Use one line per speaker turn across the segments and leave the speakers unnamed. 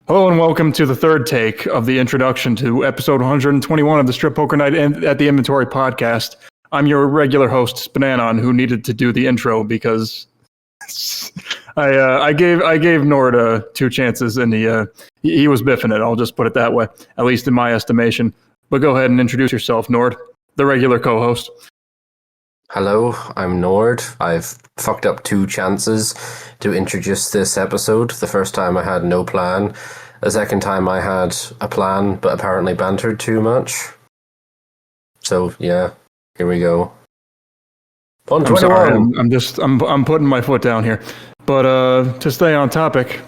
Hello and welcome to the third take of the introduction to episode 121 of the Strip Poker Night at the Inventory Podcast. I'm your regular host, spnanon, who needed to do the intro because I gave Nord two chances and he was biffing it. I'll just put it that way, at least in my estimation. But go ahead and introduce yourself, Nord, the regular co-host.
Hello, I'm Nord. I've fucked up two chances to introduce this episode. The first time I had no plan. The second time I had a plan, but apparently bantered too much. So, yeah, here we go.
I'm sorry, I'm putting my foot down here. But to stay on topic,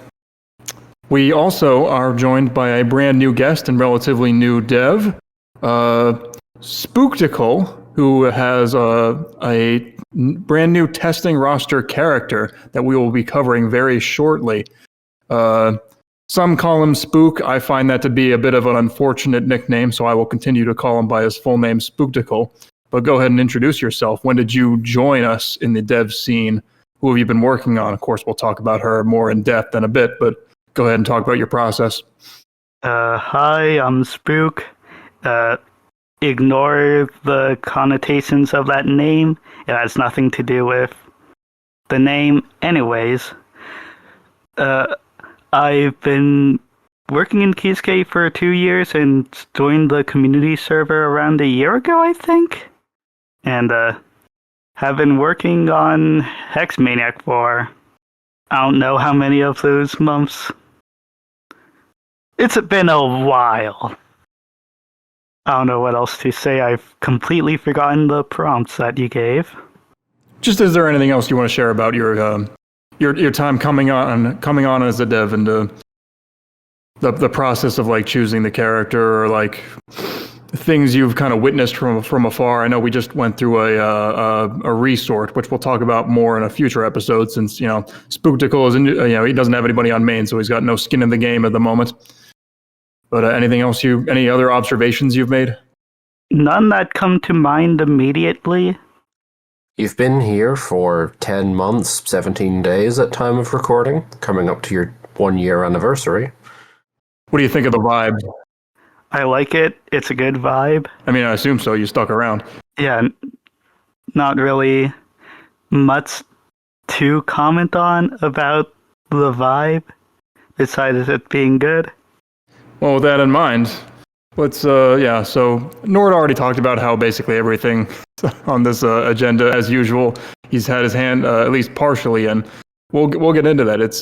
we also are joined by a brand new guest and relatively new dev, Spooktacle, who has a brand new testing roster character that we will be covering very shortly. Some call him Spook. I find that to be a bit of an unfortunate nickname, so I will continue to call him by his full name, Spooktacle. But go ahead and introduce yourself. When did you join us in the dev scene? Who have you been working on? Of course, we'll talk about her more in depth in a bit, but go ahead and talk about your process.
Hi, I'm Spook. Ignore the connotations of that name. It has nothing to do with the name anyways. I've been working in Keyscape for 2 years and joined the community server around a year ago, I think. And have been working on Hex Maniac for I don't know how many of those months. It's been a while. I don't know what else to say. I've completely forgotten the prompts that you gave.
Just is there anything else you want to share about your time coming on as a dev and the process of like choosing the character or like things you've kind of witnessed from afar? I know we just went through a resort, which we'll talk about more in a future episode, since Spooktacle is he doesn't have anybody on main, so he's got no skin in the game at the moment. But any other observations you've made?
None that come to mind immediately.
You've been here for 10 months, 17 days at time of recording, coming up to your 1 year anniversary.
What do you think of the vibe?
I like it. It's a good vibe.
I mean, I assume so. You stuck around.
Yeah, not really much to comment on about the vibe, besides it being good.
Well, with that in mind, let's, so Nord already talked about how basically everything on this agenda, as usual, he's had his hand at least partially in. We'll get into that. It's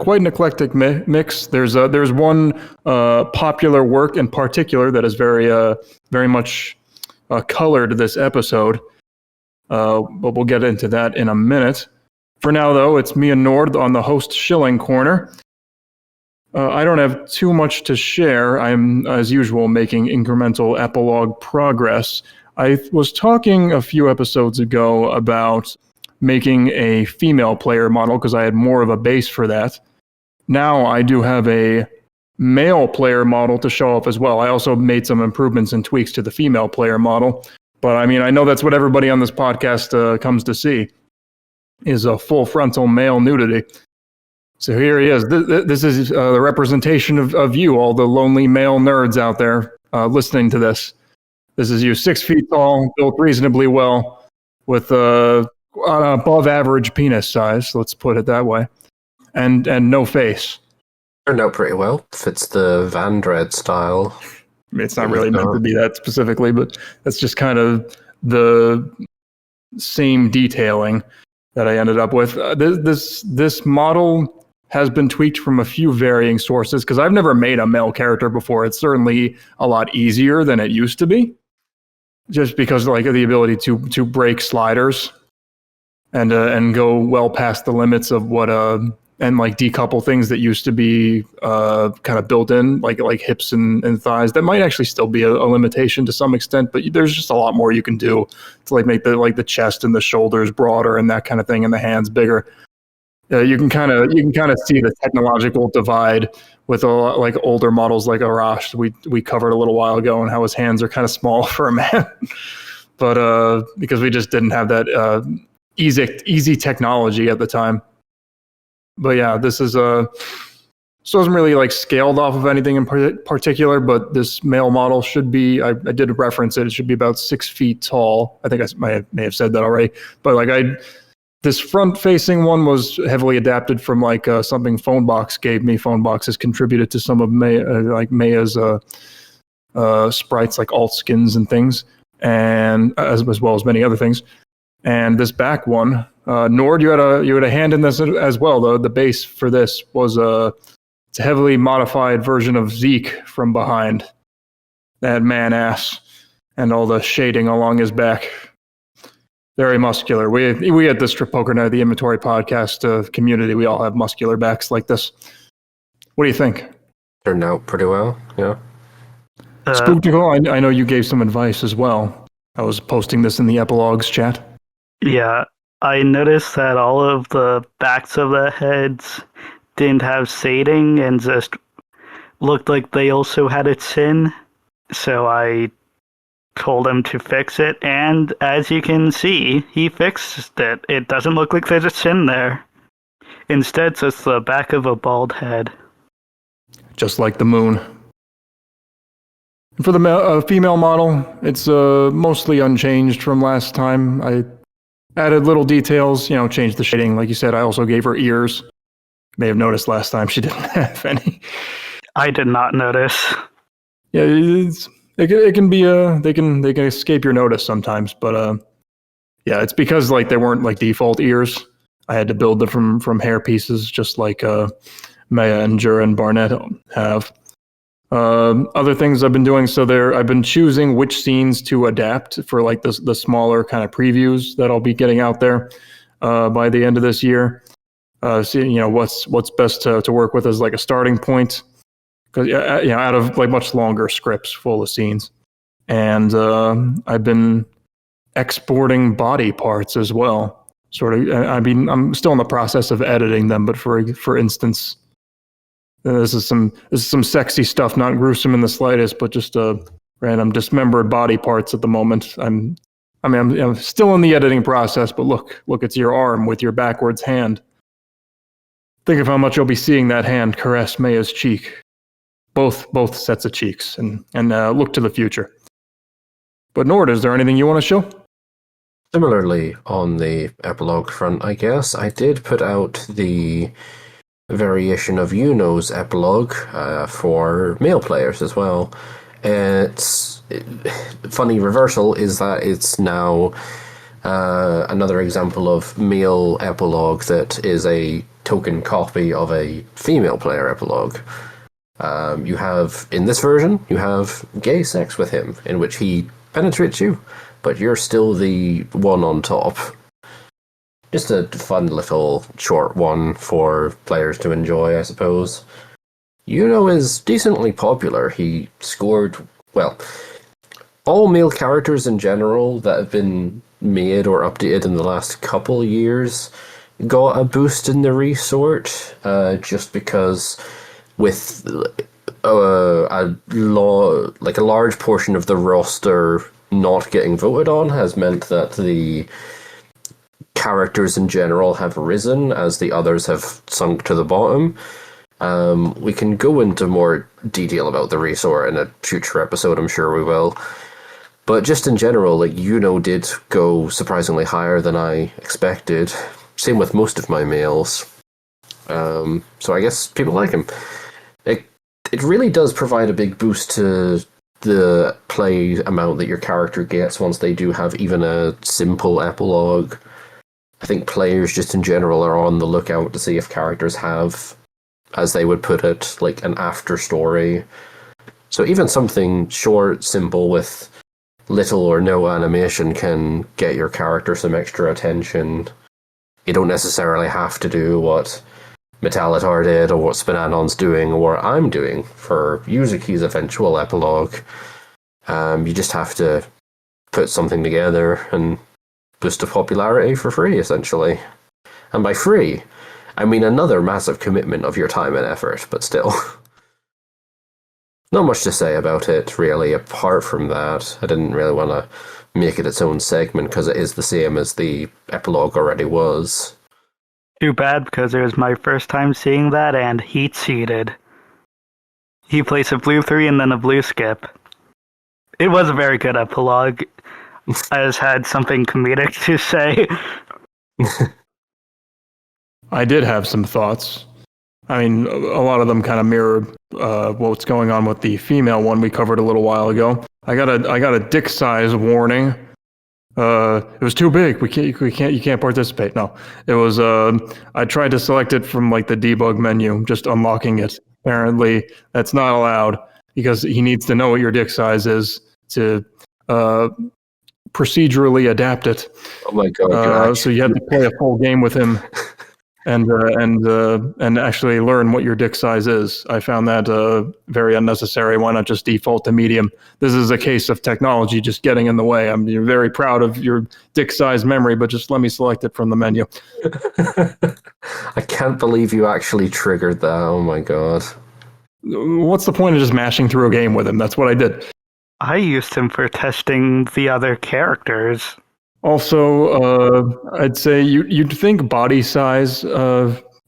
quite an eclectic mix. There's one popular work in particular that is very much colored this episode, but we'll get into that in a minute. For now, though, it's me and Nord on the host Shilling corner. I don't have too much to share. I'm, as usual, making incremental epilogue progress. I was talking a few episodes ago about making a female player model because I had more of a base for that. Now I do have a male player model to show off as well. I also made some improvements and tweaks to the female player model. But I mean, I know that's what everybody on this podcast comes to see, is a full frontal male nudity. So here he is. This is the representation of you, all the lonely male nerds out there listening to this. This is you, 6 feet tall, built reasonably well, with above average penis size, let's put it that way, and no face.
Turned out pretty well. Fits the Van Dread style.
I mean, it's not really meant to be that specifically, but that's just kind of the same detailing that I ended up with. This model has been tweaked from a few varying sources because I've never made a male character before. It's certainly a lot easier than it used to be, just because like the ability to break sliders and go well past the limits of what and like decouple things that used to be kind of built in, like hips and thighs. That might actually still be a limitation to some extent, but there's just a lot more you can do to like make the chest and the shoulders broader and that kind of thing, and the hands bigger. You can kind of see the technological divide with like older models like Arash we covered a little while ago, and how his hands are kind of small for a man, but because we just didn't have that easy technology at the time. But yeah, this is So it wasn't really like scaled off of anything in particular, but this male model should be, I did reference it, it should be about 6 feet tall. I think I may have said that already, but this front facing one was heavily adapted from like something Phonebox gave me. Phonebox has contributed to some of Maya's sprites, like alt skins and things, and as well as many other things. And this back one, Nord, you had a hand in this as well. Though the base for this was it's a heavily modified version of Zeke from behind. That man ass and all the shading along his back. Very muscular. We at the Strip Poker Night, the Inventory Podcast community, we all have muscular backs like this. What do you think?
Turned out pretty well, yeah.
Spooktacle, I know you gave some advice as well. I was posting this in the Epilogues chat.
Yeah, I noticed that all of the backs of the heads didn't have shading and just looked like they also had a chin. So I told him to fix it, and as you can see, he fixed it. It doesn't look like there's a chin there. Instead, it's just the back of a bald head.
Just like the moon. For the female model, it's mostly unchanged from last time. I added little details, changed the shading. Like you said, I also gave her ears. May have noticed last time she didn't have any.
I did not notice.
Yeah, it can be they can escape your notice sometimes, but yeah, it's because like they weren't like default ears. I had to build them from hair pieces, just like Maya and Jura and Barnett have. Other things I've been doing, I've been choosing which scenes to adapt for like the smaller kind of previews that I'll be getting out there by the end of this year. See, what's best to work with as like a starting point, because out of like much longer scripts full of scenes, and I've been exporting body parts as well. Sort of, I'm still in the process of editing them, but for instance, this is some sexy stuff, not gruesome in the slightest, but just random dismembered body parts at the moment. I'm still in the editing process, but look, it's your arm with your backwards hand. Think of how much you'll be seeing that hand caress Maya's cheek. Both sets of cheeks, and look to the future. But Nord, is there anything you want to show?
Similarly, on the epilogue front, I guess, I did put out the variation of Yuno's epilogue for male players as well. Funny reversal is that it's now another example of male epilogue that is a token copy of a female player epilogue. You have, in this version, you have gay sex with him, in which he penetrates you, but you're still the one on top. Just a fun little short one for players to enjoy, I suppose. Yuno is decently popular. He scored, well, all male characters in general that have been made or updated in the last couple years got a boost in the resort, just because with a large portion of the roster not getting voted on has meant that the characters in general have risen as the others have sunk to the bottom. We can go into more detail about the resort in a future episode, I'm sure we will. But just in general, like, Yuno did go surprisingly higher than I expected. Same with most of my males. So I guess people like him. It really does provide a big boost to the play amount that your character gets once they do have even a simple epilogue. I think players just in general are on the lookout to see if characters have, as they would put it, like an after story. So even something short, simple, with little or no animation can get your character some extra attention. You don't necessarily have to do what Metallitar did, or what Spnanon's doing, or what I'm doing for Yuzuki's eventual epilogue. You just have to put something together and boost the popularity for free, essentially. And by free, I mean another massive commitment of your time and effort, but still. Not much to say about it, really, apart from that. I didn't really want to make it its own segment, because it is the same as the epilogue already was.
Too bad, because it was my first time seeing that, and he cheated. He placed a blue 3 and then a blue skip. It was a very good epilogue. I just had something comedic to say.
I did have some thoughts. I mean, a lot of them kind of mirrored what's going on with the female one we covered a little while ago. I got a dick size warning. It was too big. You can't participate. No, it was. I tried to select it from like the debug menu, just unlocking it. Apparently, that's not allowed because he needs to know what your dick size is to procedurally adapt it.
Oh my god!
So you had to play a full game with him and actually learn what your dick size is. I found that very unnecessary. Why not just default to medium? This is a case of technology just getting in the way. You're very proud of your dick size memory, but just let me select it from the menu.
I can't believe you actually triggered that. Oh my god.
What's the point of just mashing through a game with him? That's what I did.
I used him for testing the other characters.
Also, I'd say you'd think body size,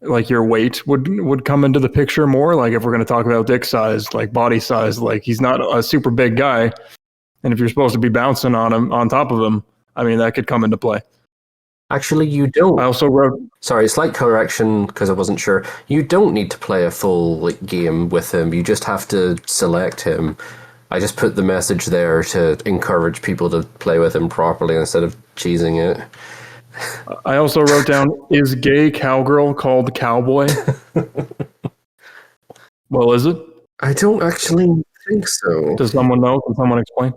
like your weight, would come into the picture more. Like if we're going to talk about dick size, like body size, like he's not a super big guy, and if you're supposed to be bouncing on top of him, I mean that could come into play.
Actually, you don't.
I also wrote.
Sorry, slight correction because I wasn't sure. You don't need to play a full game with him. You just have to select him. I just put the message there to encourage people to play with him properly instead of cheesing it.
I also wrote down, is gay cowgirl called cowboy? Well, is it?
I don't actually think so.
Does someone know? Can someone explain?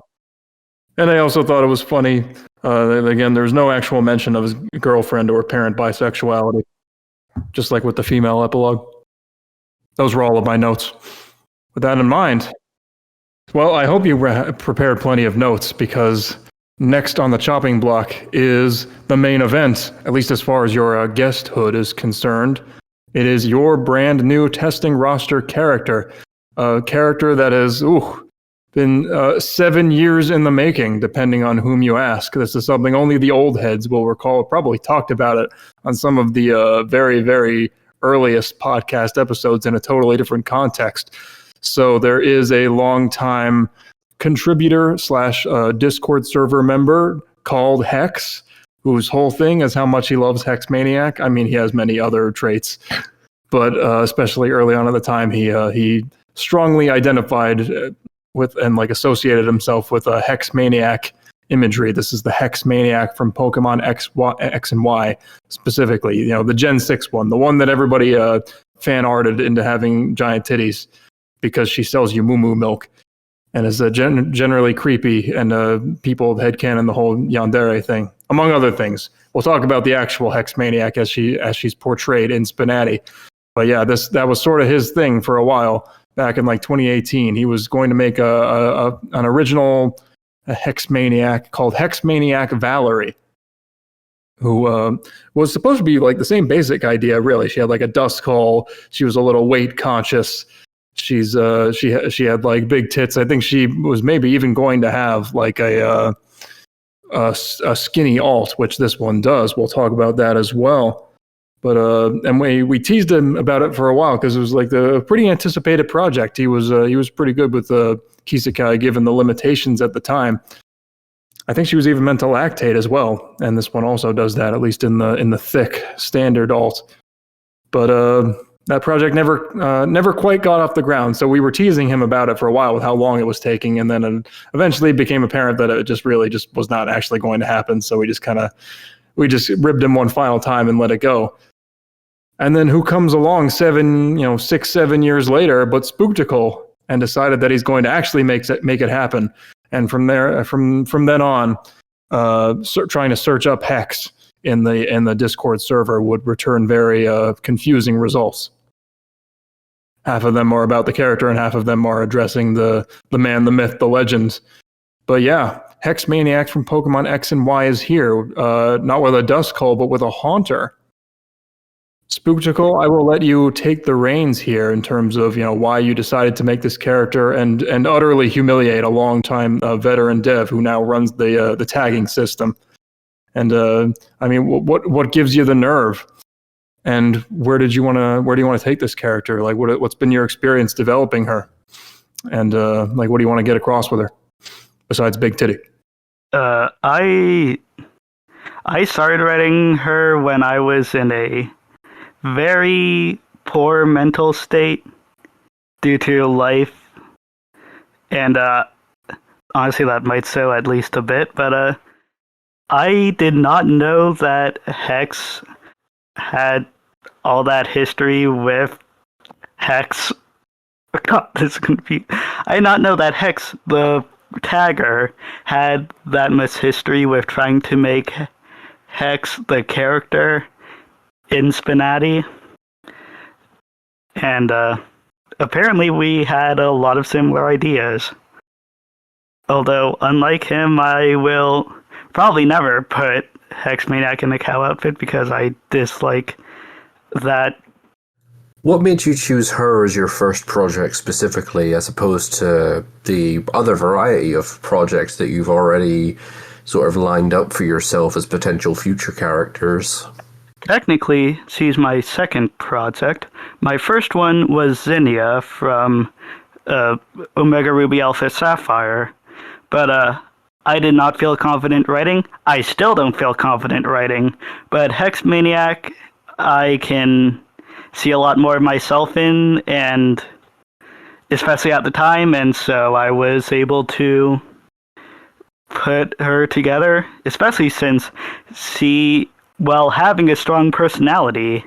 And I also thought it was funny, again, there's no actual mention of his girlfriend or parent bisexuality, just like with the female epilogue. Those were all of my notes. With that in mind, well, I hope you prepared plenty of notes because next on the chopping block is the main event, at least as far as your guesthood is concerned. It is your brand new testing roster character, a character that has been 7 years in the making, depending on whom you ask. This is something only the old heads will recall. Probably talked about it on some of the very, very earliest podcast episodes in a totally different context. So there is a long-time contributor / Discord server member called Hex, whose whole thing is how much he loves Hex Maniac. I mean, he has many other traits, but especially early on at the time, he strongly identified with and like associated himself with a Hex Maniac imagery. This is the Hex Maniac from Pokemon X and Y specifically. You know, the Gen 6 one, the one that everybody fan arted into having giant titties because she sells you moo milk and is generally creepy and people headcanon the whole yandere thing, among other things. We'll talk about the actual Hex Maniac as she's portrayed in SPNatI. But yeah, that was sort of his thing for a while back in like 2018. He was going to make an original Hex Maniac called Hex Maniac Valerie, who was supposed to be like the same basic idea, really. She had like a dust call. She was a little weight conscious. She had like big tits. I think she was maybe even going to have like a skinny alt, which this one does. We'll talk about that as well. But and we teased him about it for a while because it was like the pretty anticipated project. He was pretty good with Kisekai given the limitations at the time. I think she was even meant to lactate as well, and this one also does that, at least in the thick standard alt. But that project never quite got off the ground. So we were teasing him about it for a while with how long it was taking, and then it eventually became apparent that it just was not actually going to happen. So we just ribbed him one final time and let it go. And then who comes along 6, 7 years later, but Spooktacle, and decided that he's going to actually make it happen. And from then on, trying to search up Hex in the Discord server would return very confusing results. Half of them are about the character, and half of them are addressing the man, the myth, the legend. But yeah, Hex Maniac from Pokemon X and Y is here, not with a dust call, but with a haunter. Spooktacle, I will let you take the reins here in terms of why you decided to make this character and utterly humiliate a longtime veteran dev who now runs the tagging system. And I mean, what gives you the nerve? And where do you want to take this character? Like, what's been your experience developing her? And like, what do you want to get across with her besides big titty?
I started writing her when I was in a very poor mental state due to life, and honestly, that might sow at least a bit. But I did not know that Hex had all that history with Hex. God, this is gonna be. I did not know that Hex, the tagger, had that much history with trying to make Hex the character in SPNatI. And apparently we had a lot of similar ideas. Although, unlike him, I will probably never put Hex Maniac in a cow outfit because I dislike that.
What made you choose her as your first project specifically, as opposed to the other variety of projects that you've already sort of lined up for yourself as potential future characters?
Technically, she's my second project. My first one was Zinnia from Omega Ruby Alpha Sapphire, but I did not feel confident writing. I still don't feel confident writing, but Hex Maniac, I can see a lot more of myself in, and especially at the time, and so I was able to put her together, especially since she, while having a strong personality,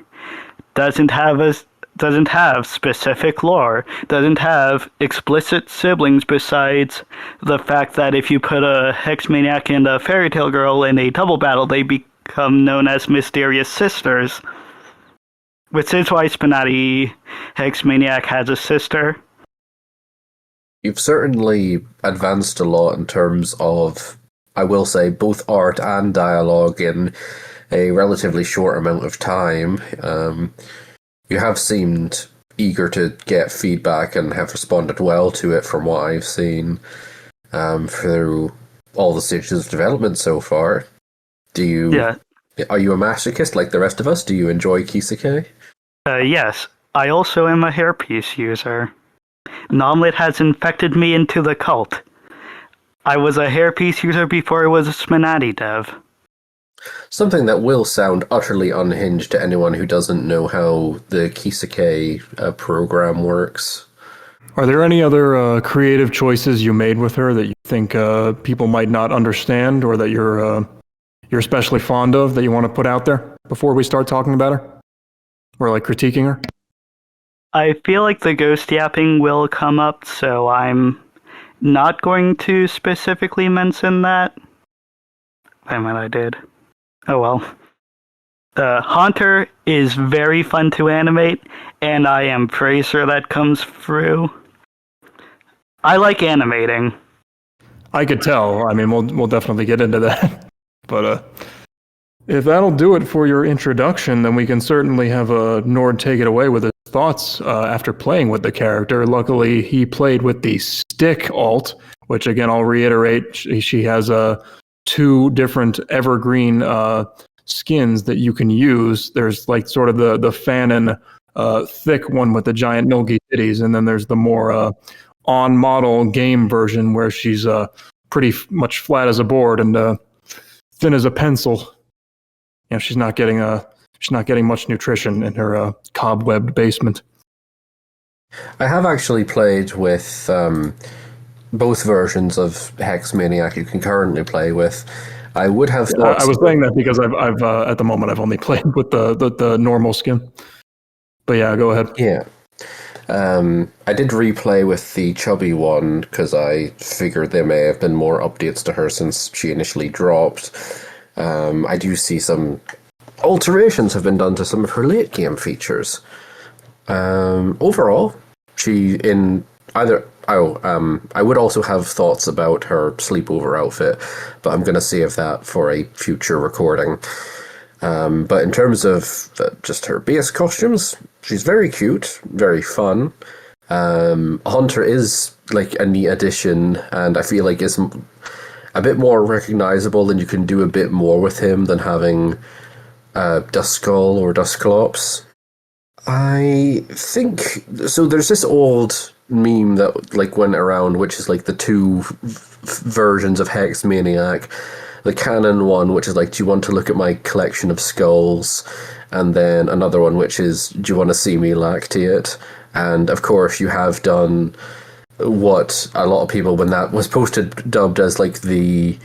doesn't have specific lore, doesn't have explicit siblings besides the fact that if you put a Hex Maniac and a Fairy Tale Girl in a double battle, they become known as mysterious sisters. Which is why SPNatI Hex Maniac has a sister.
You've certainly advanced a lot in terms of, I will say, both art and dialogue in a relatively short amount of time. You have seemed eager to get feedback and have responded well to it from what I've seen through all the stages of development so far. Are you a masochist like the rest of us? Do you enjoy Kisake?
Yes. I also am a hairpiece user. Nomlet has infected me into the cult. I was a hairpiece user before I was a SPNatI dev.
Something that will sound utterly unhinged to anyone who doesn't know how the Kisake program works.
Are there any other creative choices you made with her that you think people might not understand, or that you're especially fond of, that you want to put out there before we start talking about her? Or like critiquing her?
I feel like the ghost yapping will come up, so I'm not going to specifically mention that. I mean, I did. Oh well. Haunter is very fun to animate, and I am pretty sure that comes through. I like animating. I
could tell. I mean, we'll definitely get into that. But if that'll do it for your introduction, then we can certainly have Nord take it away with his thoughts after playing with the character. Luckily, he played with the stick alt, which again, I'll reiterate, she has 2 different evergreen skins that you can use. There's like sort of the fanon thick one with the giant milky titties, and then there's the more on-model game version where she's pretty much flat as a board and thin as a pencil. You know, she's not getting much nutrition in her cobwebbed basement.
I have actually played with both versions of Hex Maniac you can currently play with. I would have thought...
I was saying that because I've at the moment I've only played with the normal skin. But yeah, go ahead.
Yeah. I did replay with the chubby one because I figured there may have been more updates to her since she initially dropped. I do see some alterations have been done to some of her late game features. Overall, I would also have thoughts about her sleepover outfit, but I'm going to save that for a future recording. But in terms of just her base costumes, she's very cute, very fun. Hunter is like a neat addition, and I feel like is a bit more recognizable, and you can do a bit more with him than having Duskull or Dusclops. I think so. There's this old meme that like went around, which is like the two versions of Hex Maniac. The canon one, which is like, do you want to look at my collection of skulls? And then another one, which is, do you want to see me lactate? And of course, you have done what a lot of people, when that was posted, dubbed as like the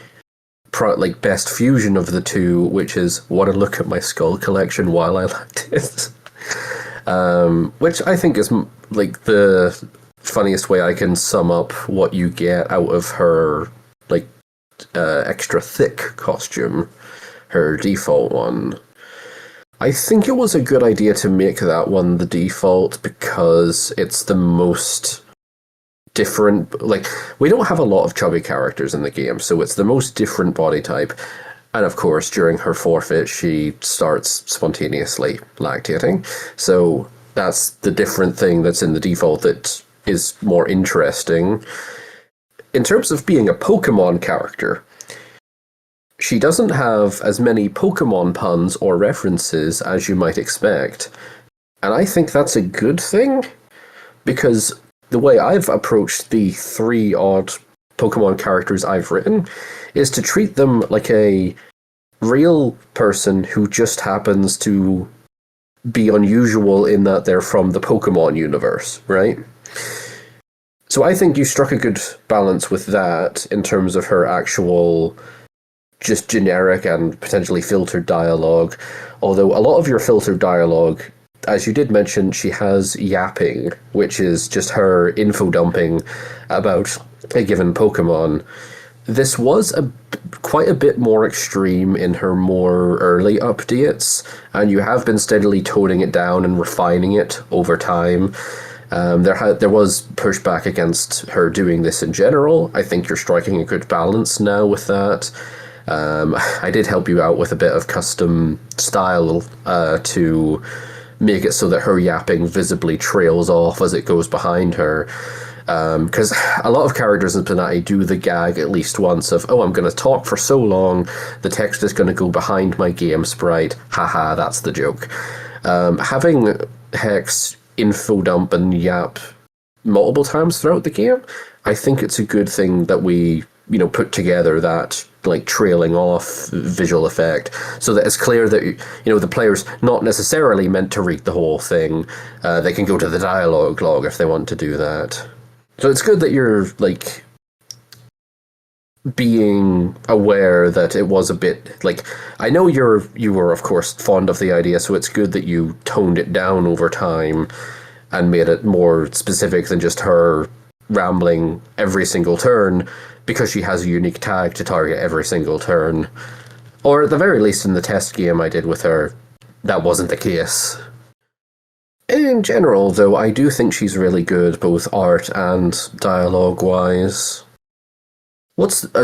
best fusion of the two, which is, want to look at my skull collection while I lactate. Which I think is like the funniest way I can sum up what you get out of her like extra thick costume, her default one. I think it was a good idea to make that one the default because it's the most different. Like, we don't have a lot of chubby characters in the game, so it's the most different body type. And of course, during her forfeit, she starts spontaneously lactating. So that's the different thing that's in the default that is more interesting. In terms of being a Pokemon character, she doesn't have as many Pokemon puns or references as you might expect. And I think that's a good thing, because the way I've approached the 3 odd Pokemon characters I've written is to treat them like a real person who just happens to be unusual in that they're from the Pokemon universe, right? So I think you struck a good balance with that in terms of her actual just generic and potentially filtered dialogue. Although a lot of your filtered dialogue, as you did mention, she has yapping, which is just her info dumping about a given Pokemon. This was quite a bit more extreme in her more early updates, and you have been steadily toning it down and refining it over time. There was pushback against her doing this in general. I think you're striking a good balance now with that. I did help you out with a bit of custom style to make it so that her yapping visibly trails off as it goes behind her. Because a lot of characters in SPNatI do the gag at least once of, oh, I'm going to talk for so long, the text is going to go behind my game sprite. Haha, that's the joke. Having Hex info dump and yap multiple times throughout the game, I think it's a good thing that we, put together that like trailing off visual effect so that it's clear that, the player's not necessarily meant to read the whole thing. They can go to the dialogue log if they want to do that. So it's good that you're, like, being aware that it was a bit, like, I know you were, of course, fond of the idea, so it's good that you toned it down over time and made it more specific than just her rambling every single turn, because she has a unique tag to target every single turn. Or at the very least in the test game I did with her, that wasn't the case. In general, though, I do think she's really good, both art and dialogue-wise.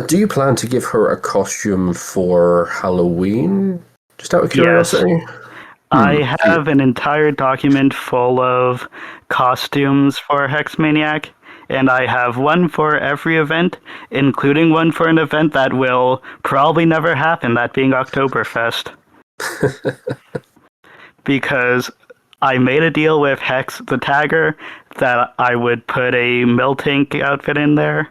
Do you plan to give her a costume for Halloween? Just out of curiosity?
Yes. I have an entire document full of costumes for Hex Maniac, and I have one for every event, including one for an event that will probably never happen, that being Oktoberfest. Because I made a deal with Hex the Tagger that I would put a Miltank outfit in there.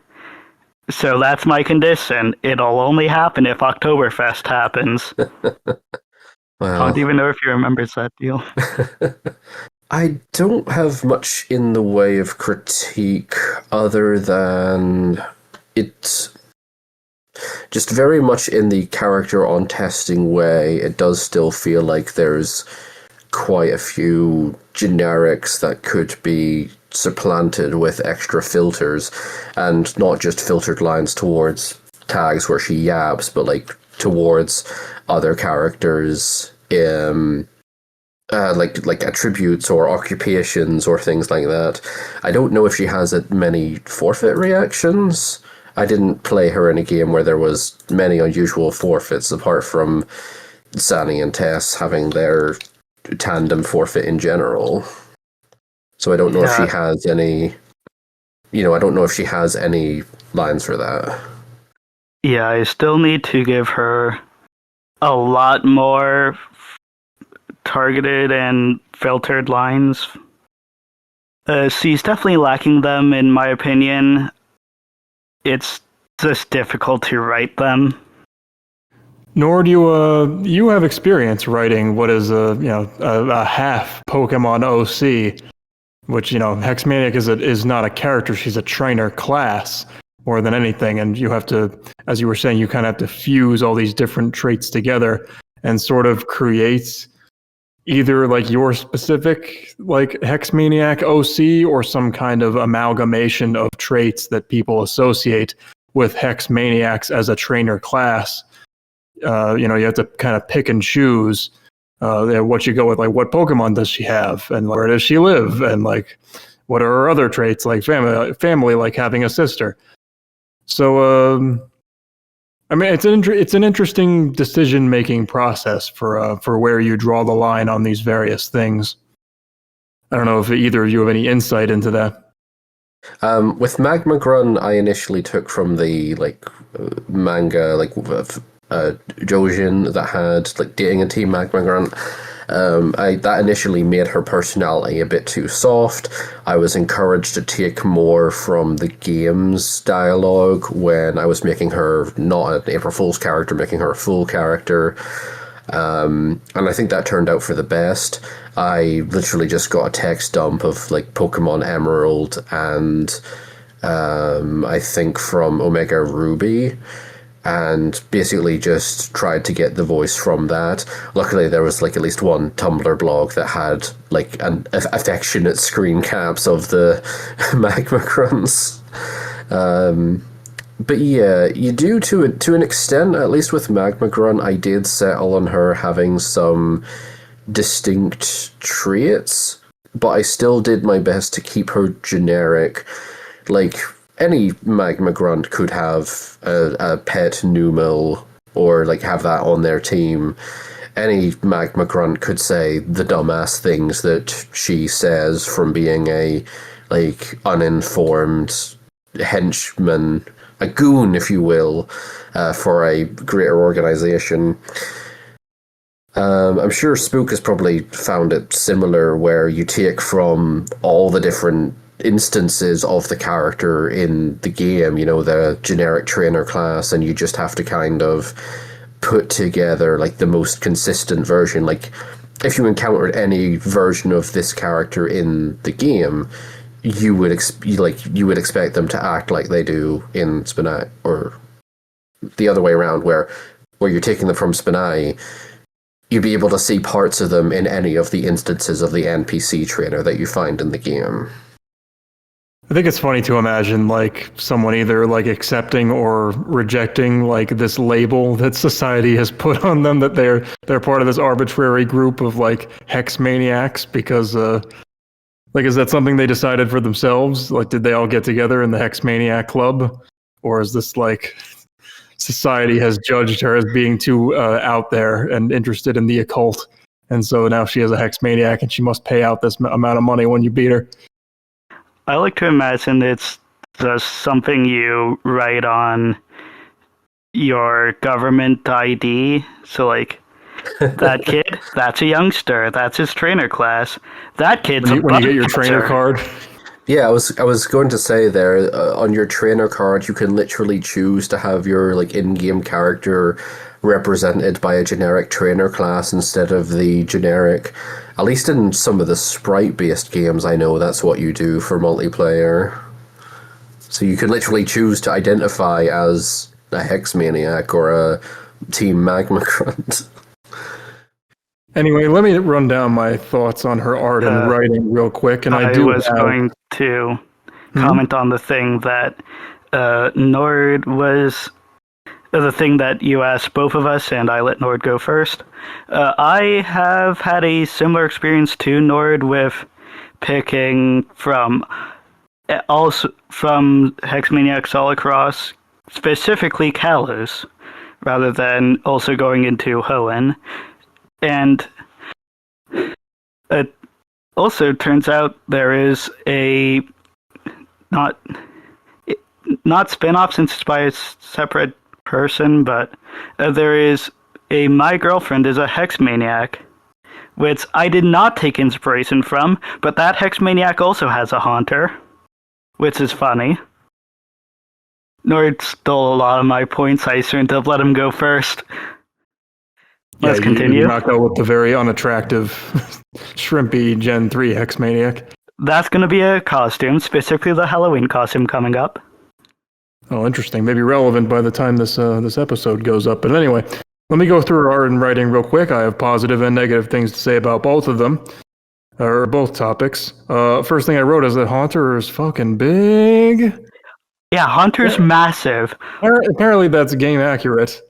So that's my condition. It'll only happen if Oktoberfest happens.
Wow.
I don't even know if he remembers that deal.
I don't have much in the way of critique other than it's just very much in the character on testing way. It does still feel like there's quite a few generics that could be supplanted with extra filters, and not just filtered lines towards tags where she yaps, but like towards other characters, like attributes or occupations or things like that. I don't know if she has many forfeit reactions. I didn't play her in a game where there was many unusual forfeits apart from Sani and Tess having their tandem forfeit in general. So I don't know if she has any, I don't know if she has any lines for that.
Yeah, I still need to give her a lot more targeted and filtered lines. She's definitely lacking them, in my opinion. It's just difficult to write them.
Nor do you have experience writing what is a half Pokemon OC, which Hex Maniac is not a character; she's a trainer class more than anything, and you have to, as you were saying, you kind of have to fuse all these different traits together and sort of create either like your specific like Hex Maniac OC or some kind of amalgamation of traits that people associate with Hex Maniacs as a trainer class. You have to kind of pick and choose what you go with, like what Pokemon does she have, and where does she live, and like what are her other traits, like family, like having a sister. So, I mean, it's an interesting decision-making process for where you draw the line on these various things. I don't know if either of you have any insight into that.
With Magma Grun, I initially took from the manga, Jojin that had like dating a team Magma Grunt. That initially made her personality a bit too soft. I was encouraged to take more from the game's dialogue when I was making her not an April Fool's character, making her a full character. And I think that turned out for the best. I literally just got a text dump of like Pokemon Emerald and I think from Omega Ruby, and basically just tried to get the voice from that. Luckily, there was like at least one Tumblr blog that had like an affectionate screen caps of the Magma Grunts. But yeah, you do to an extent, at least with Magma Grunt, I did settle on her having some distinct traits, but I still did my best to keep her generic. Like, any Magma Grunt could have a pet Numel or like have that on their team. Any Magma Grunt could say the dumbass things that she says from being a like uninformed henchman, a goon, if you will, for a greater organization. I'm sure Spook has probably found it similar, where you take from all the different instances of the character in the game, the generic trainer class, and you just have to kind of put together like the most consistent version. Like, if you encountered any version of this character in the game, you would expect them to act like they do in SPNatI, or the other way around, where you're taking them from SPNatI, you'd be able to see parts of them in any of the instances of the NPC trainer that you find in the game.
I think it's funny to imagine like someone either like accepting or rejecting like this label that society has put on them, that they're part of this arbitrary group of like Hex Maniacs, because like, is that something they decided for themselves? Like, did they all get together in the Hex Maniac Club? Or is this like society has judged her as being too out there and interested in the occult? And so now she is a Hex Maniac and she must pay out this amount of money when you beat her.
I like to imagine it's just something you write on your government ID. So, like, that kid, that's a youngster. That's his trainer class. That kid's
when you get your trainer card.
Yeah, I was going to say there, on your trainer card, you can literally choose to have your like in-game character represented by a generic trainer class instead of the generic. At least in some of the sprite-based games, I know that's what you do for multiplayer. So you can literally choose to identify as a Hex Maniac or a Team Magma Grunt.
Anyway, let me run down my thoughts on her art and writing real quick. And I
was going to comment on the thing that Nord was... the thing that you asked both of us, and I let Nord go first. I have had a similar experience to Nord with picking from Hex Maniacs all across, specifically Kalos, rather than also going into Hoenn. And it also turns out there is a not spin-off, since it's by a separate person, but there is a My Girlfriend is a Hex Maniac, which I did not take inspiration from, but that Hex Maniac also has a Haunter, which is funny. Nord stole a lot of my points. I shouldn't have let him go first. Let's continue.
You not go with the very unattractive, shrimpy Gen 3 Hex Maniac.
That's going to be a costume, specifically the Halloween costume coming up.
Oh, interesting. Maybe relevant by the time this episode goes up. But anyway, let me go through art and writing real quick. I have positive and negative things to say about both of them, or both topics. First thing I wrote is that Haunter is fucking big.
Yeah, Haunter's massive.
Apparently that's game accurate.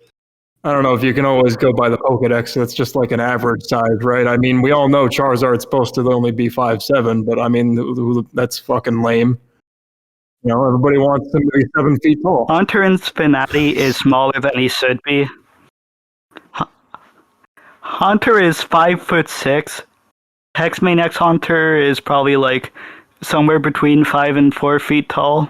I don't know if you can always go by the Pokedex. That's just like an average size, right? I mean, we all know Charizard's supposed to only be 5'7", but I mean, that's fucking lame. You know, everybody wants him to be 7 feet tall.
Haunter in SPNatI is smaller than he should be. Haunter is 5'6". Hex Maniac's Haunter is probably like somewhere between 5 and 4 feet tall.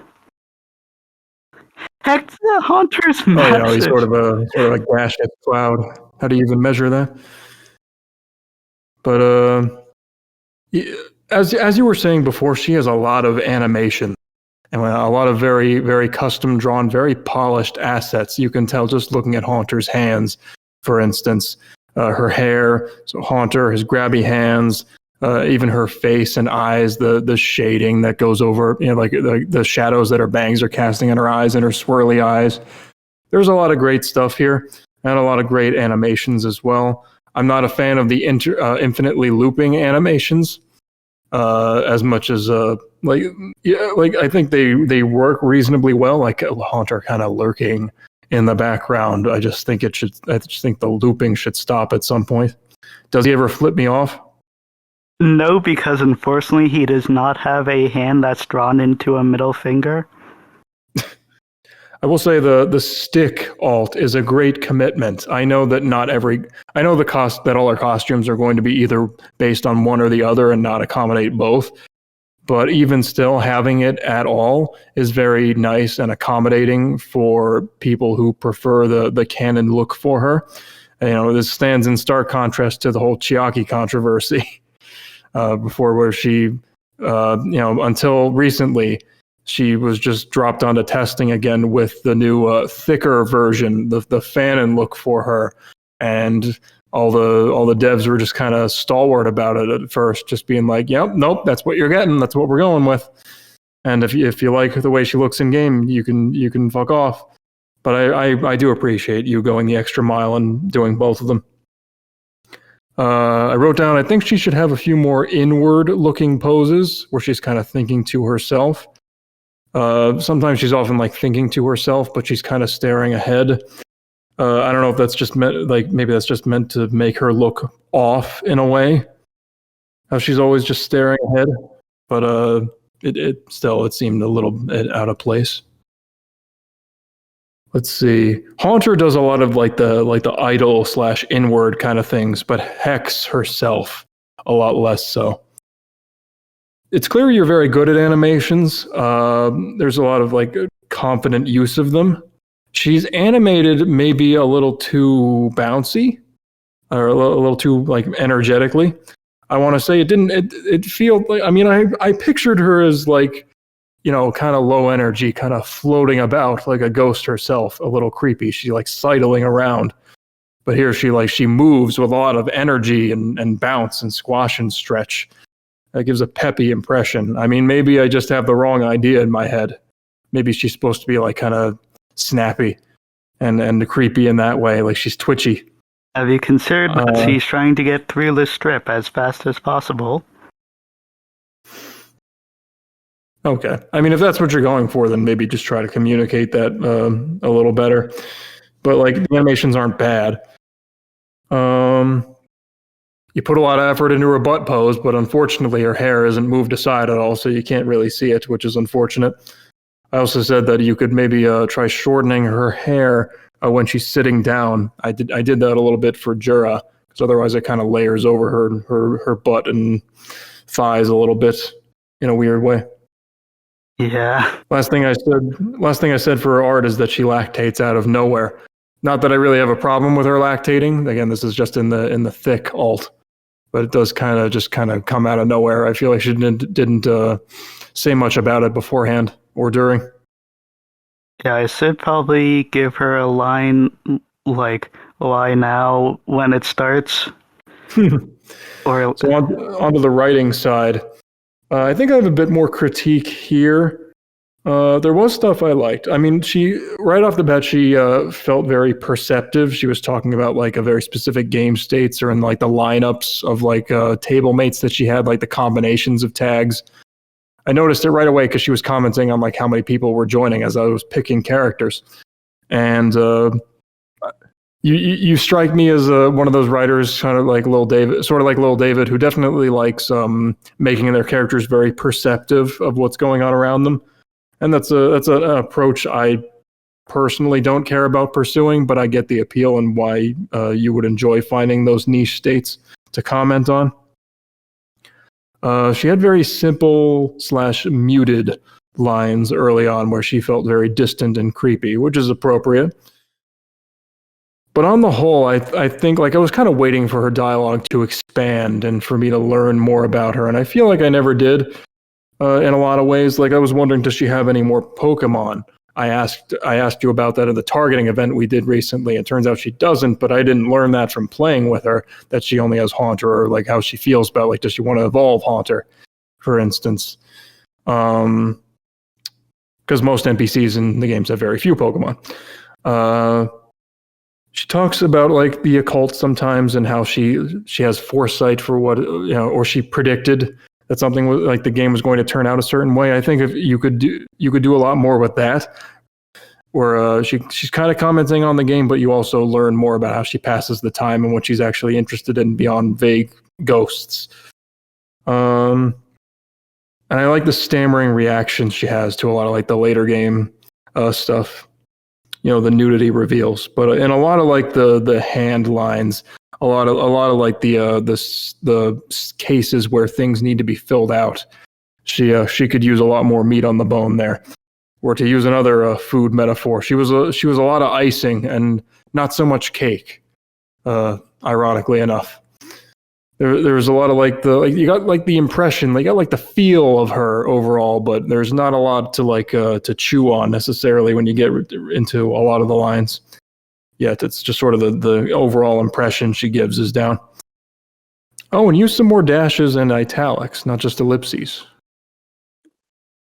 Hex Haunter's massive.
Oh, yeah, he's sort of a gaseous cloud. How do you even measure that? But as you were saying before, she has a lot of animation and a lot of very, very custom drawn, very polished assets. You can tell just looking at Haunter's hands, for instance, her hair. So Haunter, his grabby hands, even her face and eyes, the shading that goes over, you know, like the shadows that her bangs are casting in her eyes and her swirly eyes. There's a lot of great stuff here and a lot of great animations as well. I'm not a fan of the infinitely looping animations as much as I think they work reasonably well. Like Haunter kind of lurking in the background. I just think the looping should stop at some point. Does he ever flip me off?
No, because unfortunately he does not have a hand that's drawn into a middle finger.
I will say the stick alt is a great commitment. I know that that all our costumes are going to be either based on one or the other and not accommodate both. But even still, having it at all is very nice and accommodating for people who prefer the canon look for her. And, you know, this stands in stark contrast to the whole Chiaki controversy. Before, where she, until recently, she was just dropped onto testing again with the new thicker version, the fanon look for her, and all the devs were just kind of stalwart about it at first, just being like, "Yep, nope, that's what you're getting, that's what we're going with." And if you like the way she looks in game, you can fuck off. But I do appreciate you going the extra mile and doing both of them. I wrote down, I think she should have a few more inward-looking poses where she's kind of thinking to herself. Sometimes she's often like thinking to herself, but she's kind of staring ahead. I don't know if that's just maybe that's just meant to make her look off in a way. How she's always just staring ahead, but it seemed a little bit out of place. Let's see. Haunter does a lot of like the idle / inward kind of things, but Hex herself a lot less so. It's clear you're very good at animations. There's a lot of like confident use of them. She's animated maybe a little too bouncy, or a little too like energetically. I want to say it feels like, I mean, I pictured her as like, you know, kind of low energy, kind of floating about like a ghost herself, a little creepy. She like sidling around. But here she moves with a lot of energy and bounce and squash and stretch. That gives a peppy impression. I mean, maybe I just have the wrong idea in my head. Maybe she's supposed to be like kind of snappy and creepy in that way, like she's twitchy.
Have you considered that she's trying to get through the strip as fast as possible?
Okay. I mean, if that's what you're going for, then maybe just try to communicate that a little better. But like the animations aren't bad. You put a lot of effort into her butt pose, but unfortunately her hair isn't moved aside at all, so you can't really see it, which is unfortunate. I also said that you could maybe try shortening her hair when she's sitting down. I did that a little bit for Jura, because otherwise it kind of layers over her butt and thighs a little bit in a weird way.
Yeah.
Last thing I said for her art is that she lactates out of nowhere. Not that I really have a problem with her lactating. Again, this is just in the thick alt. but it does kind of come out of nowhere. I feel like she didn't say much about it beforehand or during.
Yeah, I should probably give her a line like, why now when it starts? Or
So onto the writing side. I think I have a bit more critique here. There was stuff I liked. I mean, right off the bat, she felt very perceptive. She was talking about like a very specific game states or in like the lineups of like table mates that she had, like the combinations of tags. I noticed it right away because she was commenting on like how many people were joining as I was picking characters. And you strike me as one of those writers, kind of like Lil David, who definitely likes making their characters very perceptive of what's going on around them. And that's an approach I personally don't care about pursuing, but I get the appeal and why you would enjoy finding those niche states to comment on. She had very simple / muted lines early on where she felt very distant and creepy, which is appropriate. But on the whole, I think like I was kind of waiting for her dialogue to expand and for me to learn more about her, and I feel like I never did in a lot of ways. Like I was wondering, does she have any more Pokemon? I asked you about that at the targeting event we did recently. It turns out she doesn't, but I didn't learn that from playing with her, that she only has Haunter, or like how she feels about, like, does she want to evolve Haunter, for instance? Because most NPCs in the games have very few Pokemon. She talks about like the occult sometimes and how she has foresight for what, or she predicted that something was like the game was going to turn out a certain way. I think if you could do a lot more with that, where she's kind of commenting on the game, but you also learn more about how she passes the time and what she's actually interested in beyond vague ghosts. And I like the stammering reactions she has to a lot of like the later game stuff. The nudity reveals, but in a lot of like the hand lines, a lot of like the cases where things need to be filled out, she could use a lot more meat on the bone there. Or to use another food metaphor, she was a lot of icing and not so much cake. Ironically enough, there was a lot of you got like the impression, you got like the feel of her overall, but there's not a lot to to chew on necessarily when you get into a lot of the lines. Yet it's just sort of the overall impression she gives is down. Oh, and use some more dashes and italics, not just ellipses.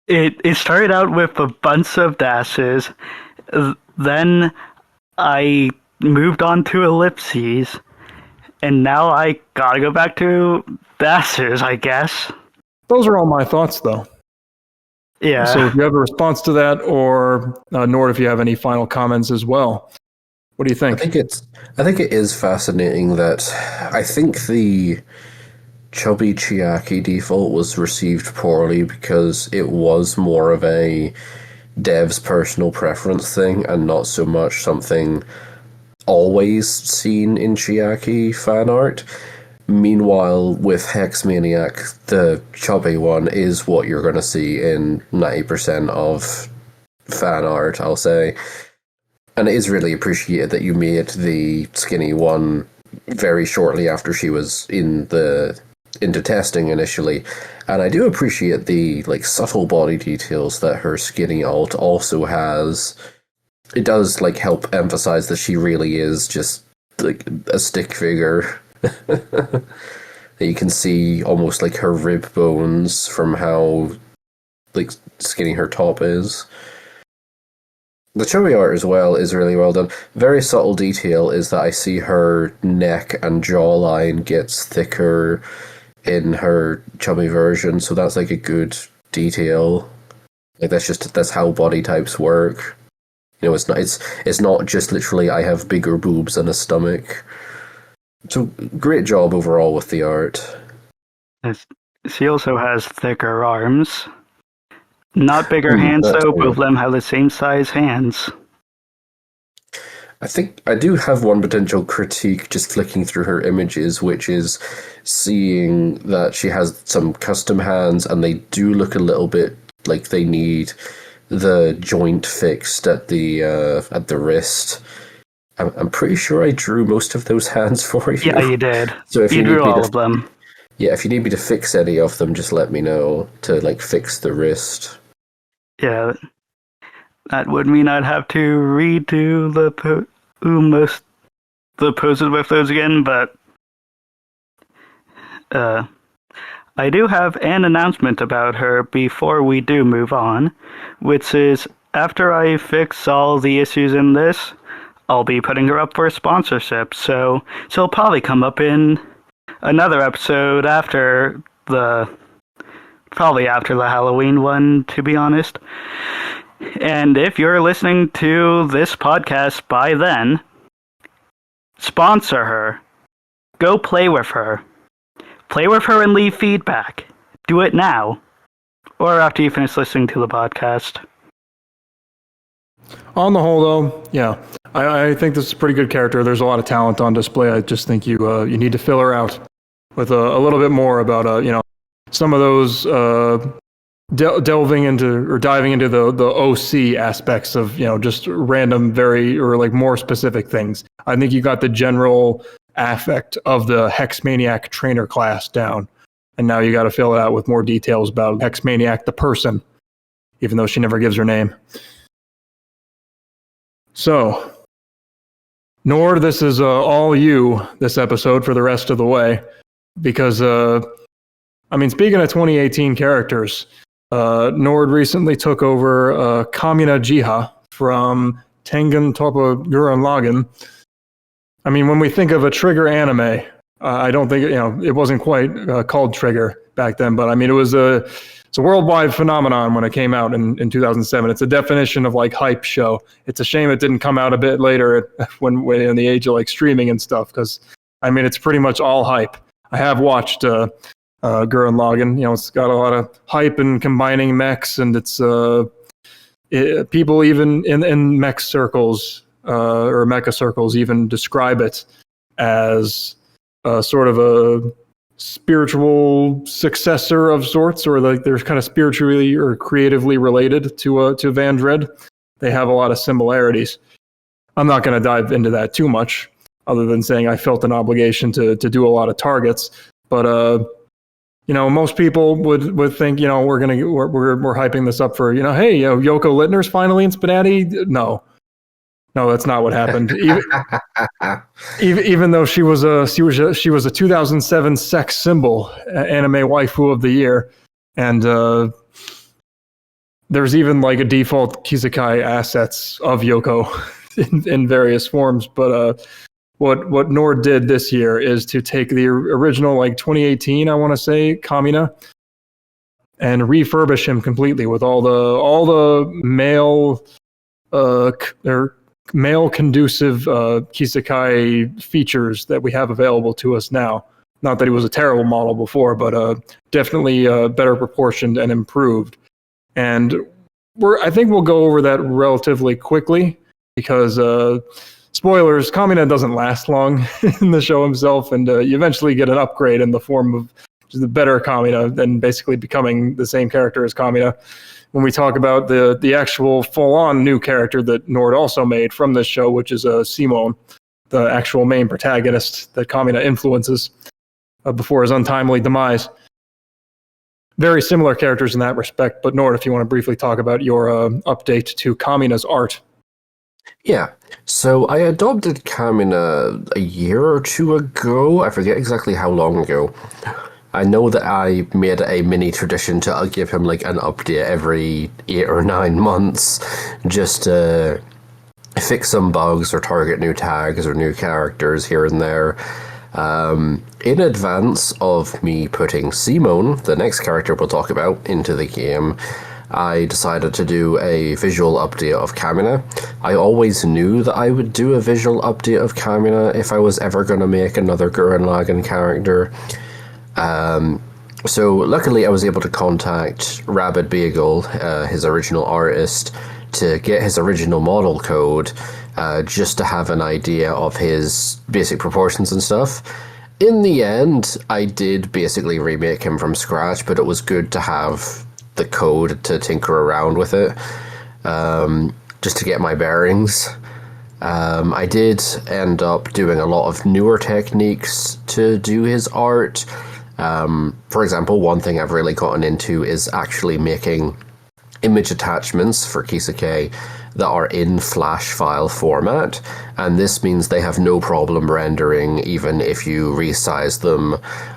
It started out with a bunch of dashes, then I moved on to ellipses, and now I gotta go back to dashes, I guess.
Those are all my thoughts, though.
Yeah.
So if you have a response to that, or Nord, if you have any final comments as well, what do you think?
I think it is fascinating that I think the chubby Chiaki default was received poorly because it was more of a dev's personal preference thing and not so much something always seen in Chiaki fan art. Meanwhile, with Hex Maniac, the chubby one is what you're going to see in 90% of fan art, I'll say. And it is really appreciated that you made the skinny one very shortly after she was into testing initially. And I do appreciate the subtle body details that her skinny alt also has. It does help emphasize that she really is just a stick figure. That you can see almost her rib bones from how skinny her top is. The chubby art as well is really well done. Very subtle detail is that I see her neck and jawline gets thicker in her chubby version, so that's a good detail. That's how body types work. It's not just literally I have bigger boobs and a stomach. So great job overall with the art.
She also has thicker arms. Not bigger hands, though. Both of them have the same size hands.
I think I do have one potential critique just flicking through her images, which is seeing that she has some custom hands and they do look a little bit like they need the joint fixed at the wrist. I'm pretty sure I drew most of those hands for you.
Yeah, you did.
So if
you drew all of them.
Yeah, if you need me to fix any of them, just let me know to like fix the wrist.
Yeah, that would mean I'd have to redo the poses with those again, but I do have an announcement about her before we do move on, which is after I fix all the issues in this, I'll be putting her up for a sponsorship, so she'll probably come up in another episode probably after the Halloween one, to be honest. And if you're listening to this podcast by then, sponsor her. Go play with her. Play with her and leave feedback. Do it now. Or after you finish listening to the podcast.
On the whole, though, yeah, I think this is a pretty good character. There's a lot of talent on display. I just think you need to fill her out with a little bit more about some of those delving into or diving into the OC aspects of just random or like more specific things. I think you got the general affect of the Hex Maniac trainer class down, and now you got to fill it out with more details about Hex Maniac the person, even though she never gives her name. So, Nord, this is all you this episode for the rest of the way, because speaking of 2018 characters, Nord recently took over Kamina Jiha from Tengen Toppa Gurren Lagann. When we think of a Trigger anime, I don't think it wasn't quite called Trigger back then, but it's a worldwide phenomenon when it came out in 2007. It's a definition of like hype show. It's a shame it didn't come out a bit later when in the age of like streaming and stuff, because it's pretty much all hype. I have watched Gurren Lagann. It's got a lot of hype and combining mechs, and it's people even in mech circles or mecha circles even describe it as sort of a spiritual successor of sorts, or like they're kind of spiritually or creatively related to Van Dread. They have a lot of similarities. I'm not going to dive into that too much, other than saying I felt an obligation to do a lot of targets. But most people would think we're hyping this up for hey, Yoko Littner's finally in SPNatI. No, that's not what happened. Even though she was a 2007 sex symbol, anime waifu of the year, and there's even like a default Kisekai assets of Yoko in various forms. But what Nord did this year is to take the original 2018, I want to say, Kamina, and refurbish him completely with all the male conducive Kisekai features that we have available to us now. Not that he was a terrible model before, but definitely better proportioned and improved. And I think we'll go over that relatively quickly, because spoilers, Kamina doesn't last long in the show himself, and you eventually get an upgrade in the form of the better Kamina and basically becoming the same character as Kamina. When we talk about the actual full-on new character that Nord also made from this show, which is Simone, the actual main protagonist that Kamina influences before his untimely demise. Very similar characters in that respect, but Nord, if you want to briefly talk about your update to Kamina's art.
Yeah, so I adopted Kamina a year or two ago. I forget exactly how long ago. I know that I made a mini tradition to give him like an update every 8 or 9 months, just to fix some bugs or target new tags or new characters here and there. In advance of me putting Simone, the next character we'll talk about, into the game, I decided to do a visual update of Kamina. I always knew that I would do a visual update of Kamina if I was ever going to make another Gurren Lagann character. So luckily I was able to contact Rabid Beagle, his original artist, to get his original model code, just to have an idea of his basic proportions and stuff. In the end, I did basically remake him from scratch, but it was good to have the code to tinker around with it, just to get my bearings. I did end up doing a lot of newer techniques to do his art. For example, one thing I've really gotten into is actually making image attachments for Kisake that are in Flash file format, and this means they have no problem rendering even if you resize them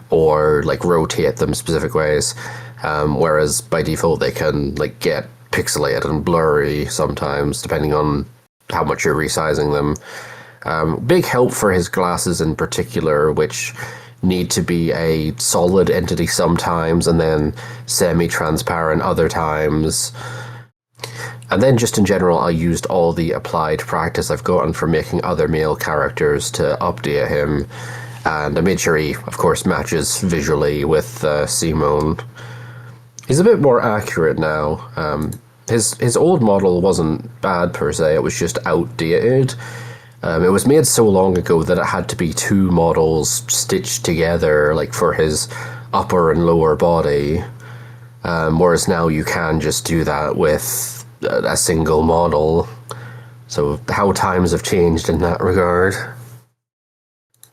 or like rotate them specific ways, whereas by default they can like get pixelated and blurry sometimes depending on how much you're resizing them. Big help for his glasses in particular, which need to be a solid entity sometimes and then semi-transparent other times. And then just in general, I used all the applied practice I've gotten from making other male characters to update him, and I made sure he, of course, matches visually with Simone. He's a bit more accurate now. His old model wasn't bad per se, it was just outdated. It was made so long ago that it had to be two models stitched together, like for his upper and lower body, whereas now you can just do that with a single model. So how times have changed in that regard.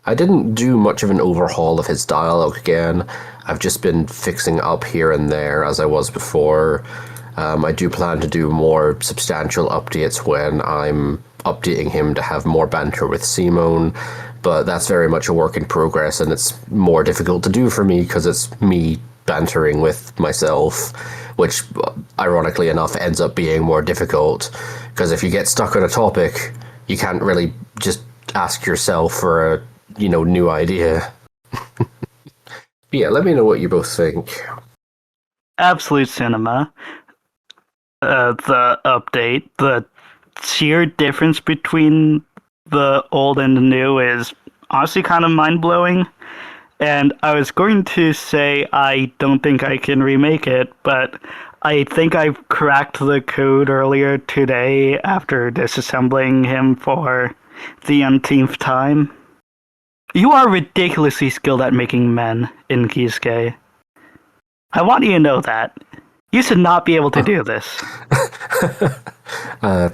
I didn't do much of an overhaul of his dialogue again. I've just been fixing up here and there as I was before. I do plan to do more substantial updates when I'm updating him to have more banter with Simone, but that's very much a work in progress, and it's more difficult to do for me because it's me bantering with myself, which ironically enough ends up being more difficult, because if you get stuck on a topic, you can't really just ask yourself for a new idea. Yeah, let me know what you both think.
Absolute cinema. The update, the sheer difference between the old and the new is honestly kind of mind-blowing. And I was going to say I don't think I can remake it, but I think I've cracked the code earlier today after disassembling him for the umpteenth time. You are ridiculously skilled at making men in Kisuke. I want you to know that. You should not be able to do this.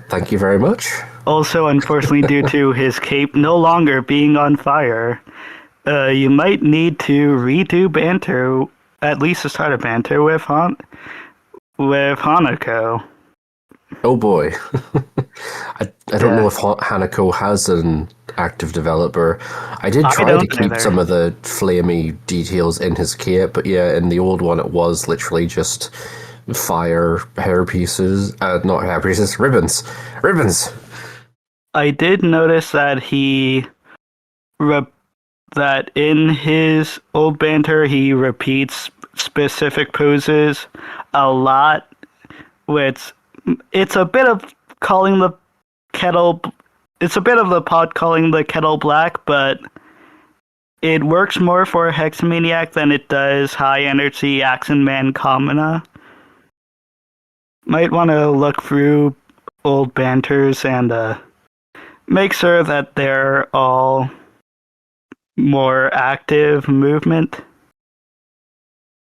Thank you very much.
Also, unfortunately, due to his cape no longer being on fire, you might need to redo banter, at least the start of banter with Hanako.
Oh boy. I don't know if Hanako has an active developer. I did try to keep some of the flamey details in his cape, but yeah, in the old one it was literally just fire hair pieces, not hair pieces, ribbons.
I did notice that that in his old banter he repeats specific poses a lot, which it's a bit of calling the kettle. It's a bit of the pot calling the kettle black, but it works more for Hex Maniac than it does high energy Action Man Kamina. Might want to look through old banters and make sure that they're all more active movement,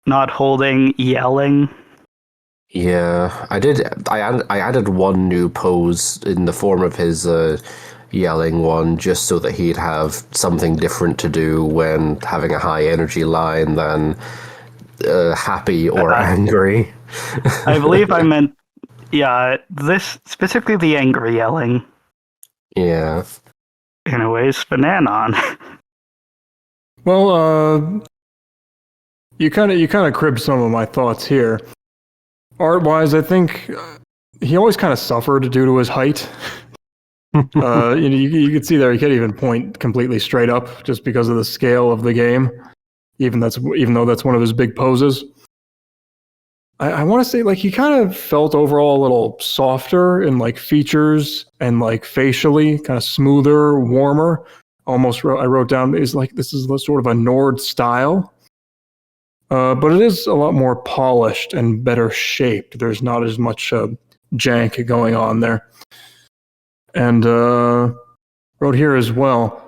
not holding yelling.
Yeah, I did. I added one new pose in the form of his yelling one, just so that he'd have something different to do when having a high energy line than happy or angry.
I believe I meant, this specifically the angry yelling.
Yeah.
Anyways, spnanon.
Well, you kind of cribbed some of my thoughts here. Art-wise, I think he always kind of suffered due to his height. You could see there he can't even point completely straight up just because of the scale of the game, even though that's one of his big poses. I want to say like he kind of felt overall a little softer in like features and like facially, kind of smoother, warmer. I wrote down is like this is sort of a Nord style. But it is a lot more polished and better shaped. There's not as much jank going on there. And wrote here as well,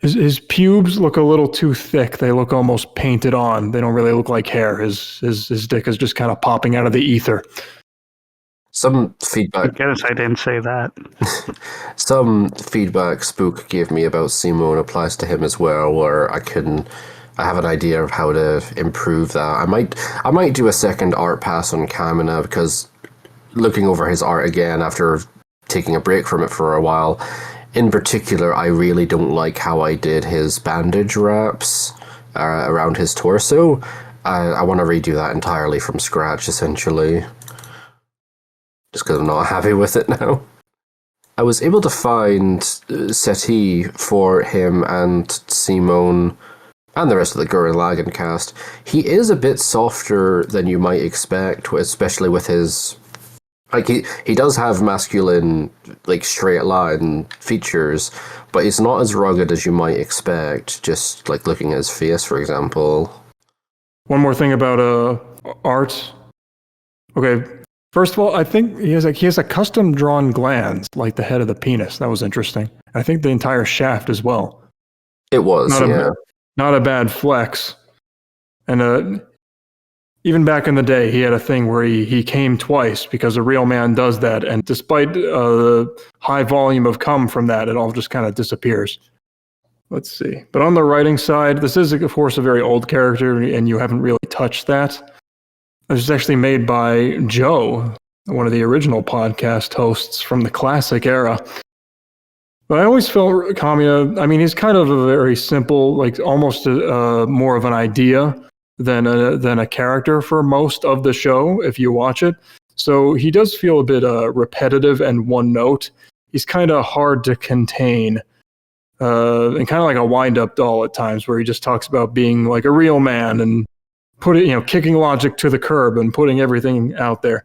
his pubes look a little too thick. They look almost painted on. They don't really look like hair. His dick is just kind of popping out of the ether.
Some feedback.
I guess I didn't say that.
Some feedback Spook gave me about Simone applies to him as well, where I can I have an idea of how to improve that. I might do a second art pass on Kamina, because looking over his art again after taking a break from it for a while, in particular, I really don't like how I did his bandage wraps around his torso. I want to redo that entirely from scratch, essentially. Just because I'm not happy with it now. I was able to find settee for him and Simone and the rest of the Gurren Lagann cast. He is a bit softer than you might expect, especially with his... Like, he does have masculine, like, straight line features, but he's not as rugged as you might expect, just, like, looking at his face, for example.
One more thing about art. Okay, first of all, I think he has a custom-drawn glands, like the head of the penis. That was interesting. I think the entire shaft as well.
It was,
Not a bad flex. And even back in the day, he had a thing where he came twice, because a real man does that. And despite the high volume of cum from that, it all just kind of disappears. Let's see. But on the writing side, this is, of course, a very old character, and you haven't really touched that. This is actually made by Joe, one of the original podcast hosts from the classic era. But I always felt Kamina, I mean, he's kind of a very simple, like almost more of an idea than a character for most of the show, if you watch it. So he does feel a bit repetitive and one note. He's kind of hard to contain, and kind of like a wind-up doll at times, where he just talks about being like a real man and kicking logic to the curb and putting everything out there.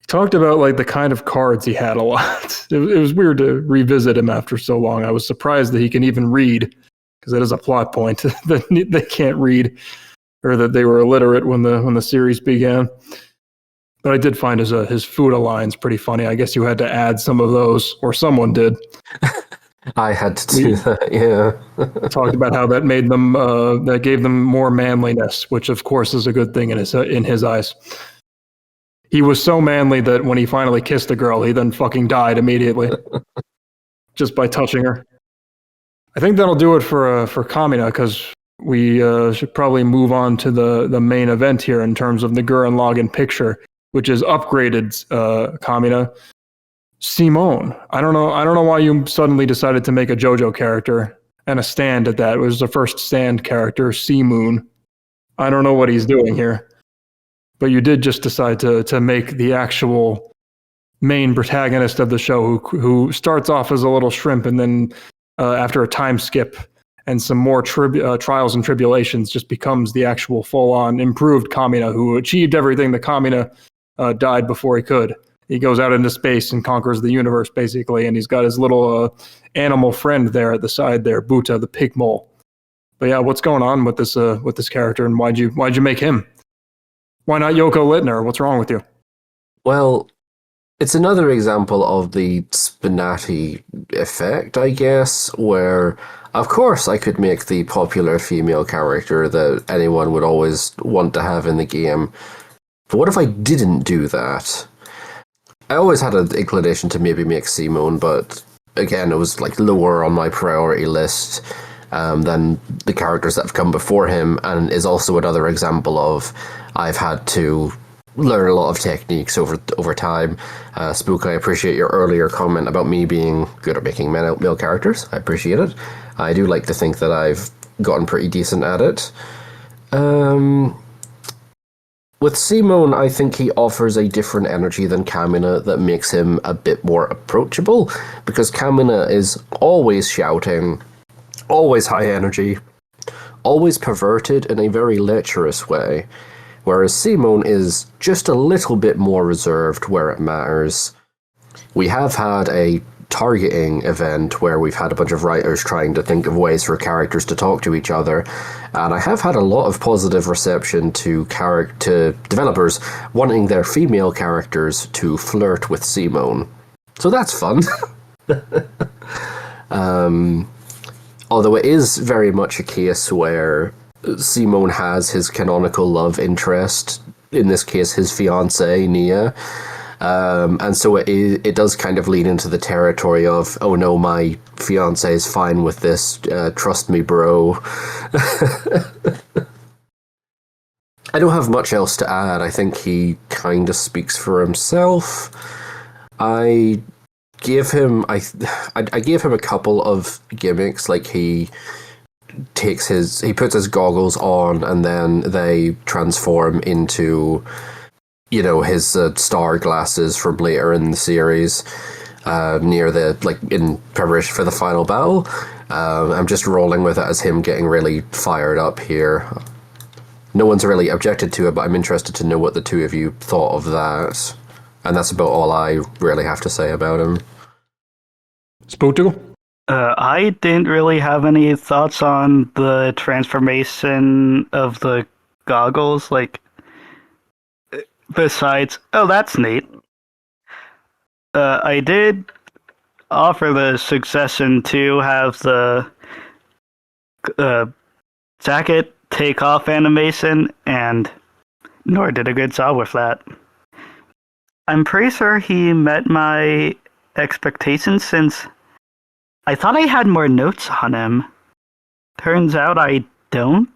He talked about like the kind of cards he had a lot. It was weird to revisit him after so long. I was surprised that he can even read, because that is a plot point that they can't read, or that they were illiterate when the series began. But I did find his Fuda lines pretty funny. I guess you had to add some of those, or someone did.
I had to do that, yeah.
Talked about how that made them, that gave them more manliness, which of course is a good thing in his eyes. He was so manly that when he finally kissed a girl, he then fucking died immediately, just by touching her. I think that'll do it for Kamina, because we should probably move on to the main event here in terms of the Gurren Lagann picture, which is upgraded Kamina. Simone. I don't know why you suddenly decided to make a JoJo character and a stand at that. It was the first stand character, Moon. I don't know what he's doing here. But you did just decide to make the actual main protagonist of the show, who starts off as a little shrimp, and then after a time skip and some more trials and tribulations, just becomes the actual full-on improved Kamina, who achieved everything that Kamina died before he could. He goes out into space and conquers the universe, basically, and he's got his little animal friend there at the side there, Buta, the pig mole. But yeah, what's going on with this character, and why'd you make him? Why not Yoko Littner? What's wrong with you?
Well, it's another example of the SPNatI effect, I guess, where, of course, I could make the popular female character that anyone would always want to have in the game. But what if I didn't do that? I always had an inclination to maybe make Simone, but again, it was like lower on my priority list than the characters that have come before him, and is also another example of I've had to learn a lot of techniques over time. Spook, I appreciate your earlier comment about me being good at making male characters. I appreciate it. I do like to think that I've gotten pretty decent at it. With Simone, I think he offers a different energy than Kamina that makes him a bit more approachable, because Kamina is always shouting, always high energy, always perverted in a very lecherous way, whereas Simone is just a little bit more reserved where it matters. We have had a targeting event where we've had a bunch of writers trying to think of ways for characters to talk to each other, and I have had a lot of positive reception to developers wanting their female characters to flirt with Simone. So that's fun. Although it is very much a case where Simone has his canonical love interest, in this case his fiancée, Nia, And so it does kind of lean into the territory of, oh no, my fiance is fine with this, trust me, bro. I don't have much else to add. I think he kind of speaks for himself. I gave him a couple of gimmicks, like he puts his goggles on and then they transform into, his star glasses from later in the series, in preparation for the final battle. I'm just rolling with it as him getting really fired up here. No one's really objected to it, but I'm interested to know what the two of you thought of that. And that's about all I really have to say about him.
Spooktacle?
I didn't really have any thoughts on the transformation of the goggles, besides, oh, that's neat. I did offer the suggestion to have the jacket take off animation, and Nor did a good job with that. I'm pretty sure he met my expectations, since I thought I had more notes on him. Turns out I don't.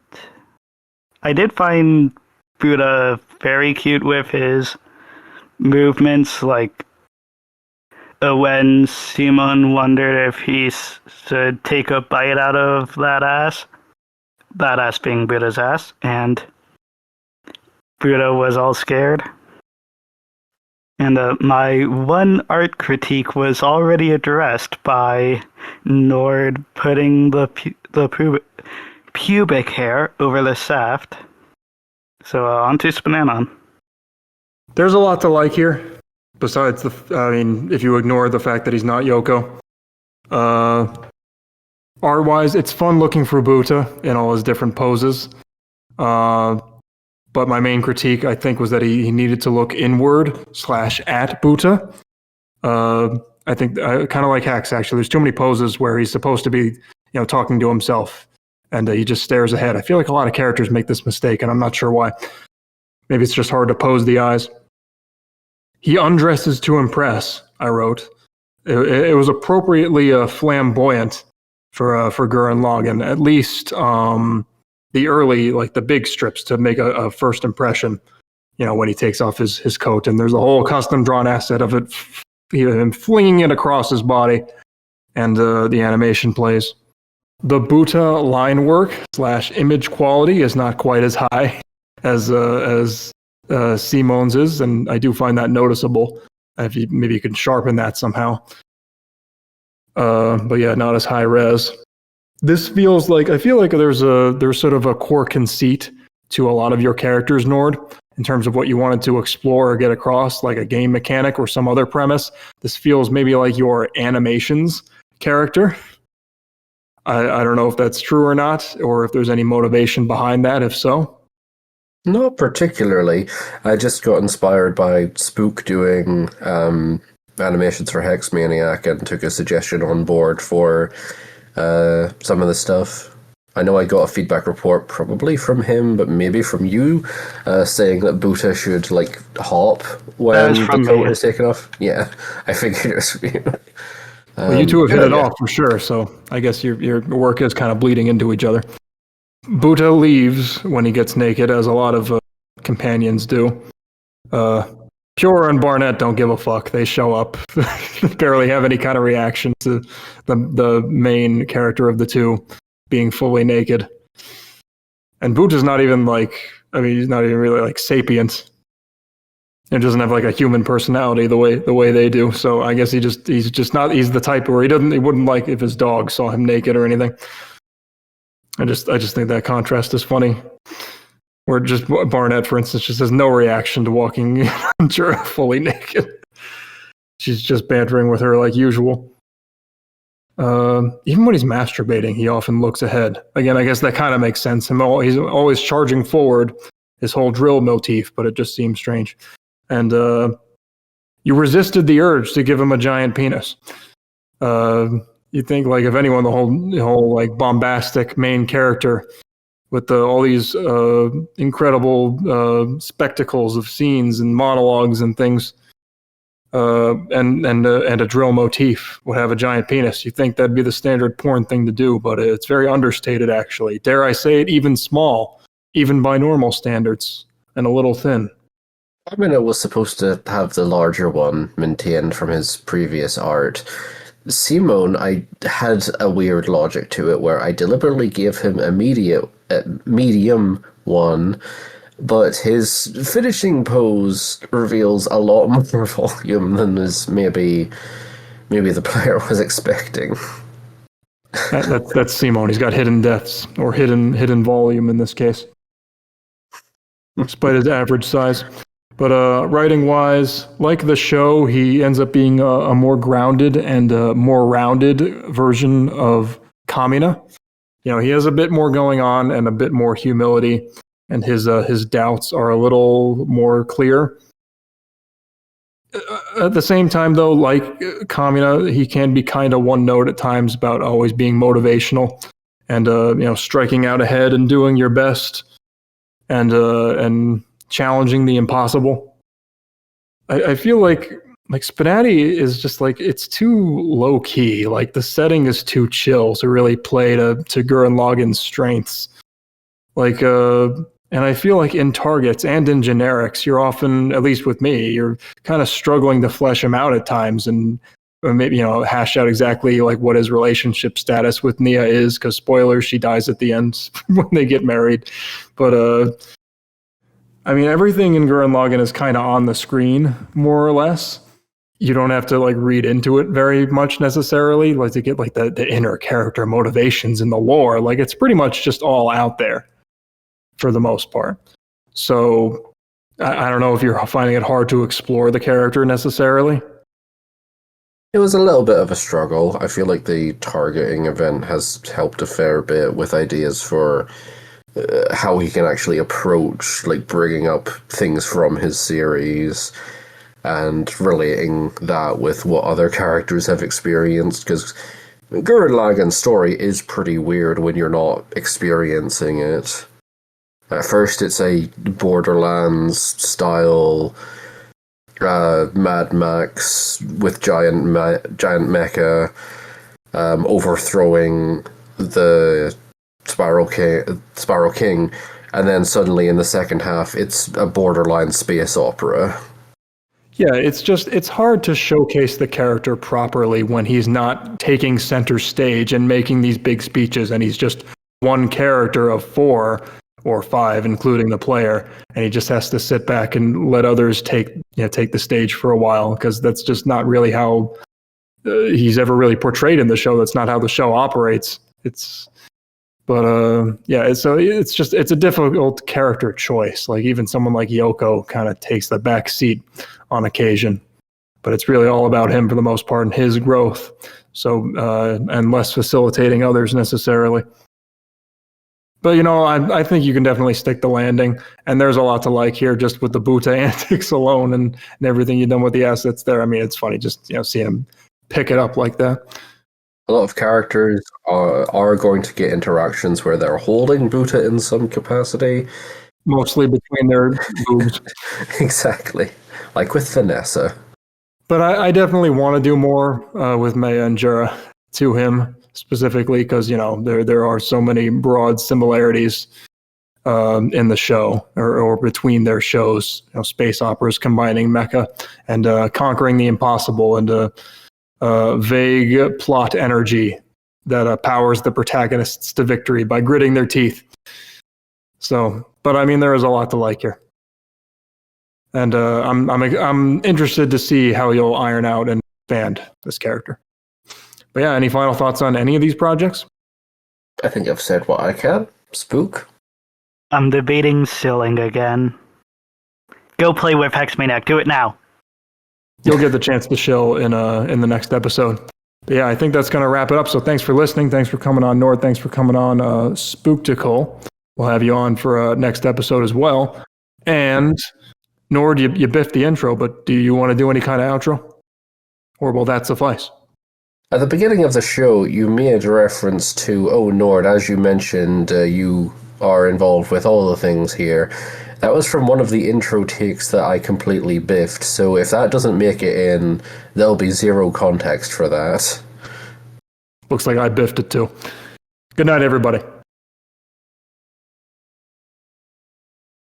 I did find Buddha very cute with his movements, like when Simon wondered if he should take a bite out of that ass being Buddha's ass, and Buddha was all scared. And my one art critique was already addressed by Nord putting the pubic hair over the shaft. So on to spnanon.
There's a lot to like here, besides if you ignore the fact that he's not Yoko. Art-wise, it's fun looking for Buta in all his different poses. But my main critique, I think, was that he needed to look inward /at Buta. I think kind of like Hex, actually. There's too many poses where he's supposed to be, talking to himself, and he just stares ahead. I feel like a lot of characters make this mistake, and I'm not sure why. Maybe it's just hard to pose the eyes. He undresses to impress, I wrote. It was appropriately flamboyant for Gurren Lagann, at least the early, the big strips to make a first impression, when he takes off his coat. And there's a whole custom drawn asset of it, him flinging it across his body, and the animation plays. The Buta line work / image quality is not quite as high as Simon's is, and I do find that noticeable. Maybe you could sharpen that somehow. But yeah, not as high res. This feels like, I feel like there's sort of a core conceit to a lot of your characters, Nord, in terms of what you wanted to explore or get across, like a game mechanic or some other premise. This feels maybe like your animations character. I don't know if that's true or not, or if there's any motivation behind that, if so.
Not particularly. I just got inspired by Spook doing animations for Hex Maniac and took a suggestion on board for some of the stuff. I know I got a feedback report probably from him, but maybe from you, saying that Buta should hop when the coat is taken off. Yeah, I figured it was you.
Well, you two have hit it off for sure, so I guess your work is kind of bleeding into each other. Buta leaves when he gets naked, as a lot of companions do. Pure and Barnett don't give a fuck. They show up, barely have any kind of reaction to the main character of the two being fully naked. And Buta's not even he's not even really sapient. He doesn't have a human personality the way they do. So I guess he's the type where he wouldn't like if his dog saw him naked or anything. I just think that contrast is funny. Where just Barnett, for instance, just has no reaction to walking fully naked. She's just bantering with her like usual. Even when he's masturbating, he often looks ahead. Again, I guess that kind of makes sense. He's always charging forward, his whole drill motif, but it just seems strange. And you resisted the urge to give him a giant penis. You think if anyone, the whole bombastic main character with all these incredible spectacles of scenes and monologues and things, and a drill motif would have a giant penis. You think that'd be the standard porn thing to do, but it's very understated, actually. Dare I say it, even small, even by normal standards, and a little thin.
Kamina was supposed to have the larger one maintained from his previous art. Simone, I had a weird logic to it where I deliberately gave him a medium one, but his finishing pose reveals a lot more volume than is maybe the player was expecting.
That's Simone. He's got hidden depths, or hidden volume in this case, despite his average size. But writing-wise, like the show, he ends up being a more grounded and more rounded version of Kamina. You know, he has a bit more going on and a bit more humility, and his doubts are a little more clear. At the same time, though, like Kamina, he can be kind of one note at times about always being motivational and striking out ahead and doing your best and challenging the impossible. I feel like SPNatI is just like, it's too low key. Like the setting is too chill to really play to Gurren Lagann's strengths. Like and I feel like in targets and in generics, you're often, at least with me, you're kind of struggling to flesh him out at times and maybe hash out exactly like what his relationship status with Nia is, because spoilers, she dies at the end when they get married. But I mean, everything in Gurren Lagann is kind of on the screen, more or less. You don't have to like read into it very much necessarily, like to get like the inner character motivations in the lore. Like it's pretty much just all out there for the most part. So I don't know if you're finding it hard to explore the character necessarily.
It was a little bit of a struggle. I feel like the targeting event has helped a fair bit with ideas for how he can actually approach like bringing up things from his series and relating that with what other characters have experienced, because Gurren Lagann's story is pretty weird when you're not experiencing it. At first it's a Borderlands style Mad Max with giant mecha overthrowing the Sparrow King, and then suddenly in the second half it's a borderline space opera.
Yeah, it's hard to showcase the character properly when he's not taking center stage and making these big speeches, and he's just one character of 4 or 5, including the player, and he just has to sit back and let others take the stage for a while, because that's just not really how he's ever really portrayed in the show. That's not how the show operates. It's a difficult character choice. Like even someone like Yoko kind of takes the back seat on occasion, but it's really all about him for the most part and his growth. So and less facilitating others necessarily. But I think you can definitely stick the landing, and there's a lot to like here just with the Buta antics alone and everything you've done with the assets there. I mean, it's funny just seeing him pick it up like that.
A lot of characters are going to get interactions where they're holding Buta in some capacity.
Mostly between their boobs.
Exactly. Like with Vanessa.
But I definitely want to do more with Maya and Jura to him specifically, because there are so many broad similarities in the show or between their shows. Space operas combining mecha and conquering the impossible, and vague plot energy that powers the protagonists to victory by gritting their teeth. So, but I mean, there is a lot to like here, and I'm interested to see how you'll iron out and expand this character. But yeah, any final thoughts on any of these projects?
I think I've said what I can. Spook.
I'm debating Shilling again. Go play with Hex Maniac. Do it now.
You'll get the chance to shill in the next episode. But yeah, I think that's going to wrap it up. So thanks for listening. Thanks for coming on, Nord. Thanks for coming on, Spooktacle. We'll have you on for next episode as well. And Nord, you biffed the intro, but do you want to do any kind of outro? Or will that suffice?
At the beginning of the show, you made reference to, Nord, as you mentioned, you are involved with all the things here. That was from one of the intro takes that I completely biffed, so if that doesn't make it in, there'll be zero context for that.
Looks like I biffed it too. Good night, everybody.